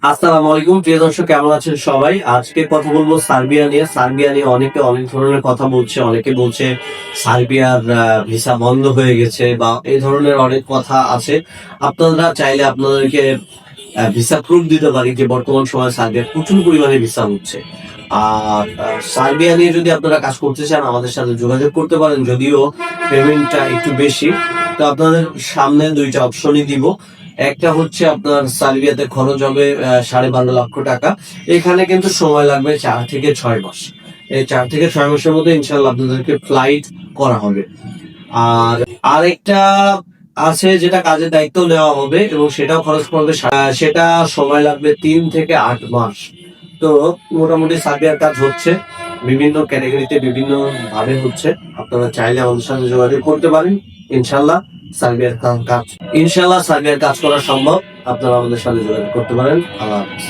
আসসালামু আলাইকুম প্রিয় দর্শক, কেমন আছেন সবাই? আজকে কথা বলবো সার্বিয়া নিয়ে অনেকে অনেক ধরনের কথা বলছে। অনেকে বলছে সার্বিয়ার ভিসা বন্ধ হয়ে গেছে বা এই ধরনের অনেক কথা আছে। আপনারা চাইলে আপনাদেরকে ভিসা প্রুফ দিতে পারি যে বর্তমান সময়ে সার্বিয়ার প্রচুর পরিমাণে ভিসা হচ্ছে। আর সার্বিয়া নিয়ে যদি আপনারা কাজ করতে চান আমাদের সাথে যোগাযোগ করতে পারেন, যদিও পেমেন্টটা একটু বেশি। তো আপনাদের সামনে দুইটা অপশনই দিব। একটা হচ্ছে আপনার সার্বিয়াতে খরচ হবে 12.5 লক্ষ টাকা। এখানে কিন্তু সময় লাগবে 4 থেকে 6 মাস। এই 4 থেকে 6 মাসের মধ্যে ইনশাল্লাহ আপনাদেরকে ফ্লাইট করা হবে। আর আরেকটা আছে যেটা কাজের দায়িত্ব নেওয়া হবে এবং সেটাও খরচ পড়বে, সেটা সময় লাগবে 3 থেকে 8 মাস। তো মোটামুটি সার্বিয়ার কাজ হচ্ছে, বিভিন্ন ক্যাটাগরিতে বিভিন্ন ভাবে হচ্ছে। আপনারা চাইলে আমাদের সাথে যোগাযোগ করতে পারেন। ইনশাল্লাহ সার্বিয়ার কাজ ইনশাল্লাহ সার্বিয়ার কাজ করা সম্ভব। আপনারা আমাদের সাথে যোগাযোগ করতে পারেন। আল্লাহ হাফেজ।